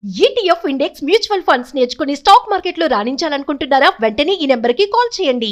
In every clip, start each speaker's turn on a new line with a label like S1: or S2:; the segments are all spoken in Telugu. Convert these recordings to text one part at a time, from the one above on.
S1: ఈటీఎఫ్ ఇండెక్స్ మ్యూచువల్ ఫండ్స్ నేర్చుకుని స్టాక్ మార్కెట్లో రాణించాలనుకుంటున్నారా? వెంటనే ఈ నెంబర్కి కాల్ చేయండి.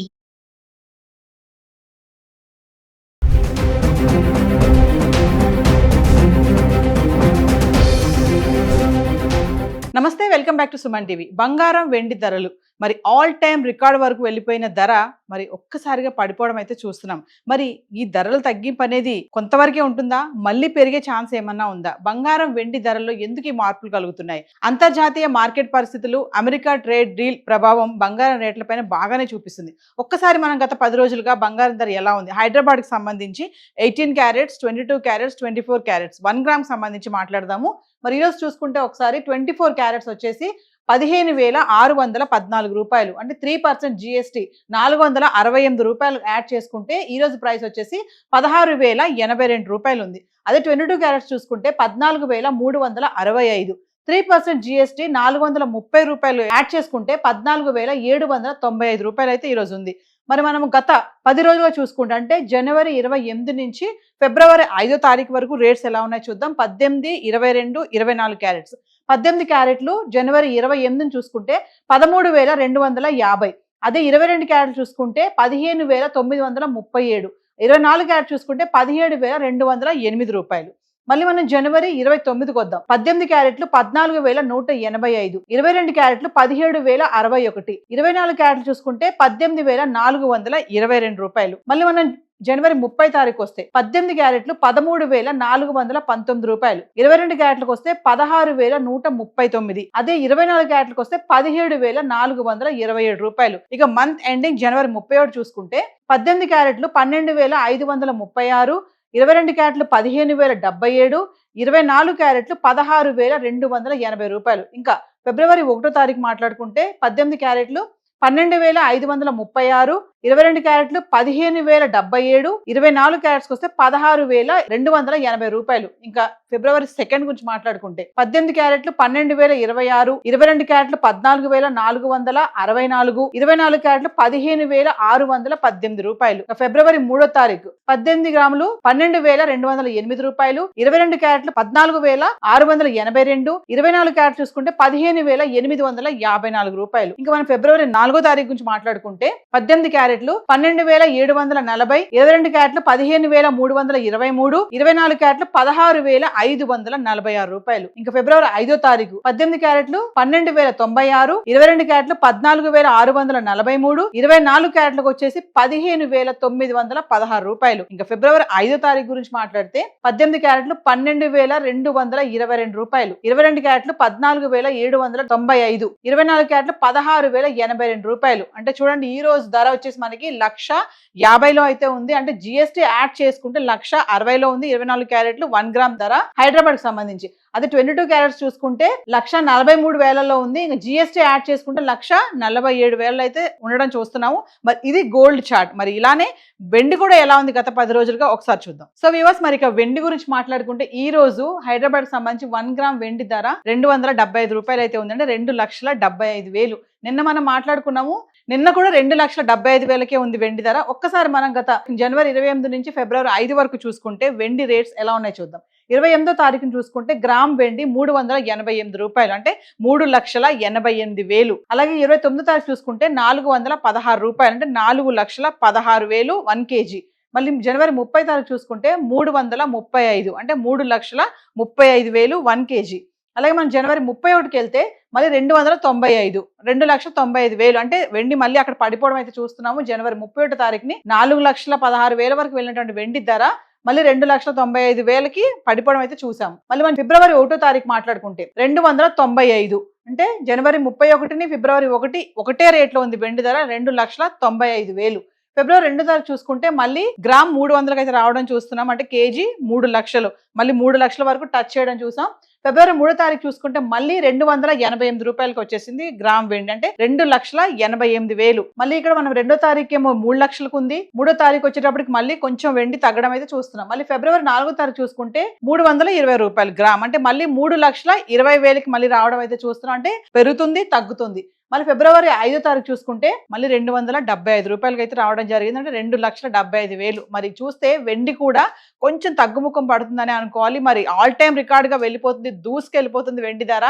S2: నమస్తే, welcome back to Suman TV. బంగారం వెండి ధరలు మరి ఆల్ టైమ్ రికార్డ్ వరకు వెళ్ళిపోయిన ధర మరి ఒక్కసారిగా పడిపోవడం అయితే చూస్తున్నాం. మరి ఈ ధరలు తగ్గింపు అనేది కొంతవరకే ఉంటుందా? మళ్ళీ పెరిగే ఛాన్స్ ఏమన్నా ఉందా? బంగారం వెండి ధరల్లో ఎందుకు ఈ మార్పులు కలుగుతున్నాయి? అంతర్జాతీయ మార్కెట్ పరిస్థితులు, అమెరికా ట్రేడ్ డీల్ ప్రభావం బంగారం రేట్లపైన బాగానే చూపిస్తుంది. ఒక్కసారి మనం గత 10 రోజులుగా బంగారం ధర ఎలా ఉంది? హైదరాబాద్కి సంబంధించి 18 క్యారెట్స్, 22 క్యారెట్స్, 24 క్యారెట్స్ 1 గ్రామ్ సంబంధించి మాట్లాడదాము. మరి ఈరోజు చూసుకుంటే ఒకసారి 24 క్యారెట్స్ వచ్చేసి 15,614 రూపాయలు, అంటే 3% GST 468 రూపాయలు యాడ్ చేసుకుంటే ఈ రోజు ప్రైస్ వచ్చేసి 16,082 రూపాయలు ఉంది. అదే 22 క్యారెట్స్ చూసుకుంటే 14,365, 3% GST 430 రూపాయలు యాడ్ చేసుకుంటే 14,795 రూపాయలు అయితే ఈరోజు ఉంది. మరి మనము గత 10 రోజులుగా చూసుకుంటే అంటే జనవరి 28 నుంచి ఫిబ్రవరి 5వ తారీఖు వరకు రేట్స్ ఎలా ఉన్నాయో చూద్దాం. 18, 22, 24 క్యారెట్స్. 18 క్యారెట్లు జనవరి 28 చూసుకుంటే 13,250. అదే 22 క్యారెట్లు చూసుకుంటే 15,937. 24 క్యారెట్ చూసుకుంటే 17,208 రూపాయలు. మళ్ళీ మనం జనవరి 29కి వద్దాం. 18 క్యారెట్లు 14,185, 22 క్యారెట్లు 17,061, 24 క్యారెట్లు చూసుకుంటే 18,422 రూపాయలు. మళ్ళీ మనం జనవరి 30 తారీఖు వస్తే 18 క్యారెట్లు 13,419 రూపాయలు, 22 క్యారెట్లకు వస్తే 16,139, అదే 24 క్యారెట్లకు వస్తే 17,427 రూపాయలు. ఇక మంత్ ఎండింగ్ జనవరి 31 చూసుకుంటే 18 క్యారెట్లు 12,536, 22 క్యారెట్లు 15,077, 24 క్యారెట్లు 16,280 రూపాయలు. ఇంకా ఫిబ్రవరి 1వ తారీఖు మాట్లాడుకుంటే 18 క్యారెట్లు 12,536, 22 క్యారెట్లు 15,077, 24 క్యారెట్స్ వస్తే 16,280 రూపాయలు. ఇంకా ఫిబ్రవరి 2 గురించి మాట్లాడుకుంటే 18 క్యారెట్లు 12,026, 22 క్యారెట్లు 14,464, 24 క్యారెట్లు 15,618 రూపాయలు. ఫిబ్రవరి 3వ తారీఖు 18 గ్రాములు 12,208 రూపాయలు, 22 క్యారెట్లు 14,682, 24 క్యారెట్ చూసుకుంటే 15,854 రూపాయలు. ఇంకా మనం ఫిబ్రవరి 4వ తారీఖు గురించి మాట్లాడుకుంటే 18 క్యారెట్లు 12,740, 22 క్యారెట్లు 15,323, 24 క్యారెట్లు 16,546 రూపాయలు. ఇంకా ఫిబ్రవరి 5వ తారీఖు 18 క్యారెట్లు 12,096, 22 క్యారెట్లు 14,643, 24 క్యారెట్లకు వచ్చేసి 15,916 రూపాయలు. ఇంకా ఫిబ్రవరి 5వ తారీఖు గురించి మాట్లాడితే 18 క్యారెట్లు 12,222 రూపాయలు, 22 క్యారెట్లు 14,795, 24 క్యారెట్లు 16,082 రూపాయలు. అంటే చూడండి, ఈ రోజు ధర వచ్చేసి మనకి 1,50,000 అయితే ఉంది. అంటే GST యాడ్ చేసుకుంటే 1,60,000 ఉంది 24 క్యారెట్లు 1 గ్రామ్ ధర హైదరాబాద్ కి సంబంధించి. అదే 22 క్యారెట్స్ చూసుకుంటే 1,43,000 ఉంది. ఇంకా GST యాడ్ చేసుకుంటే 1,47,000 అయితే ఉండడం చూస్తున్నాము. మరి ఇది గోల్డ్ చార్ట్. మరి ఇలానే వెండి కూడా ఎలా ఉంది గత 10 రోజులుగా ఒకసారి చూద్దాం. సో వ్యూవర్స్, మరి ఇక వెండి గురించి మాట్లాడుకుంటే ఈ రోజు హైదరాబాద్ కి సంబంధించి 1 గ్రామ్ వెండి ధర 275 రూపాయలు అయితే ఉంది. అంటే 2,75,000. నిన్న మనం మాట్లాడుకున్నాము, నిన్న కూడా 2,75,000కే ఉంది వెండి ధర. ఒక్కసారి మనం గత జనవరి 28 నుంచి ఫిబ్రవరి 5 వరకు చూసుకుంటే వెండి రేట్స్ ఎలా ఉన్నాయో చూద్దాం. 28వ తారీఖును చూసుకుంటే గ్రామ్ వెండి 388 రూపాయలు, అంటే 3,88,000. అలాగే 29వ తారీఖు చూసుకుంటే 416 రూపాయలు, అంటే 4,16,000 1 kg. మళ్ళీ జనవరి 30 తారీఖు చూసుకుంటే 335, అంటే 3,35,000 1 kg. అలాగే మనం జనవరి 31కి వెళ్తే మళ్ళీ 295, 2,95,000. అంటే వెండి మళ్ళీ అక్కడ పడిపోవడం అయితే చూస్తున్నాము. జనవరి 31 తారీఖుని 4,16,000 వరకు వెళ్ళినటువంటి వెండి ధర మళ్ళీ 2,95,000కి పడిపోవడం అయితే చూసాము. మళ్ళీ మనం ఫిబ్రవరి 1వ తారీఖు మాట్లాడుకుంటే 295, అంటే జనవరి 31ని ఫిబ్రవరి 1 ఒకటే రేట్లో ఉంది వెండి ధర 2,95,000. ఫిబ్రవరి 2వ తారీఖు చూసుకుంటే మళ్ళీ గ్రామ్ 300కి అయితే రావడం చూస్తున్నాం. అంటే కేజీ 3 లక్షలు, మళ్ళీ 3 లక్షల వరకు టచ్ చేయడం చూసాం. ఫిబ్రవరి 3వ తారీఖు చూసుకుంటే మళ్ళీ 288 రూపాయలకి వచ్చేసింది గ్రామ్ వెండి, అంటే 2,88,000. మళ్ళీ ఇక్కడ మనం 2వ తారీఖు ఏమో 3 లక్షలకు ఉంది. 3వ తారీఖు వచ్చేటప్పటికి మళ్ళీ కొంచెం వెండి తగ్గడం అయితే చూస్తున్నాం. మళ్ళీ ఫిబ్రవరి 4వ తారీఖు చూసుకుంటే 320 రూపాయలు గ్రామ్, అంటే మళ్ళీ 3,20,000కి మళ్ళీ రావడం అయితే చూస్తున్నాం. అంటే పెరుగుతుంది, తగ్గుతుంది. మళ్ళీ ఫిబ్రవరి 5వ తారీఖు చూసుకుంటే మళ్ళీ 275 రూపాయలకి అయితే రావడం జరిగింది, అంటే 2,75,000. మరి చూస్తే వెండి కూడా కొంచెం తగ్గుముఖం పడుతుందని అనుకోవాలి. మరి ఆల్ టైమ్ రికార్డ్ గా వెళ్ళిపోతుంది, దూసుకెళ్ళిపోతుంది వెండి ధర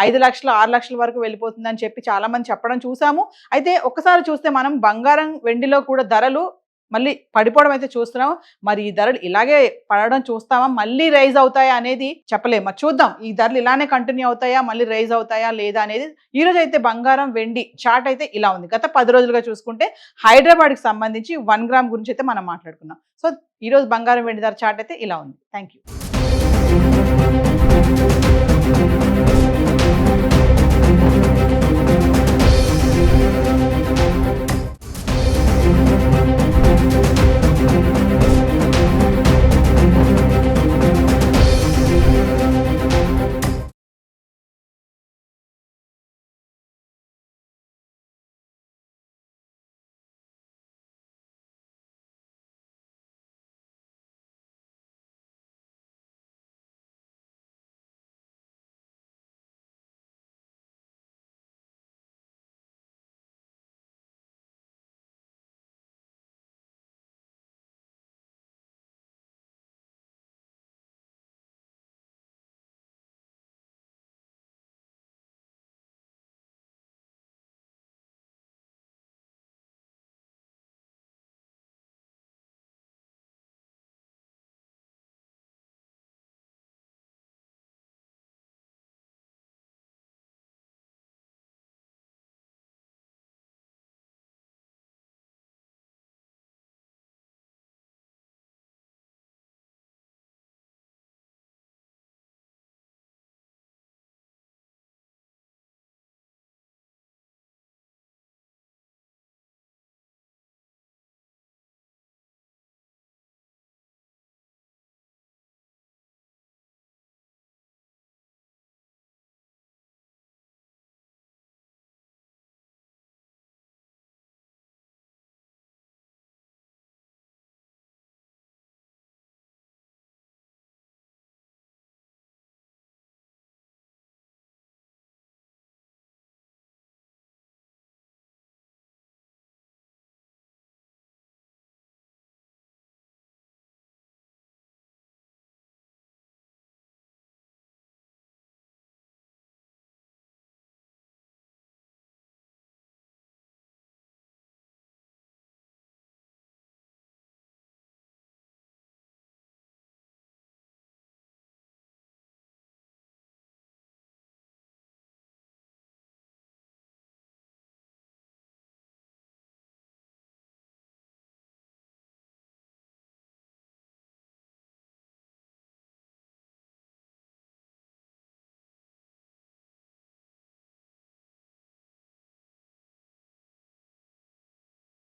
S2: 5 లక్షలు 6 లక్షల వరకు వెళ్ళిపోతుంది అని చెప్పి చాలా మంది చెప్పడం చూసాము. అయితే ఒక్కసారి చూస్తే మనం బంగారం వెండిలో కూడా ధరలు మళ్ళీ పడిపోవడం అయితే చూస్తున్నాము. మరి ఈ ధరలు ఇలాగే పడడం చూస్తామా, మళ్ళీ రైజ్ అవుతాయా అనేది చెప్పలేము. మరి చూద్దాం ఈ ధరలు ఇలానే కంటిన్యూ అవుతాయా, మళ్ళీ రైజ్ అవుతాయా లేదా అనేది. ఈ రోజు అయితే బంగారం వెండి చార్ట్ అయితే ఇలా ఉంది. గత 10 రోజులుగా చూసుకుంటే హైదరాబాద్కి సంబంధించి 1 గ్రామ్ గురించి అయితే మనం మాట్లాడుకున్నాం. సో ఈ రోజు బంగారం వెండి ధర చార్ట్ అయితే ఇలా ఉంది. Thank you.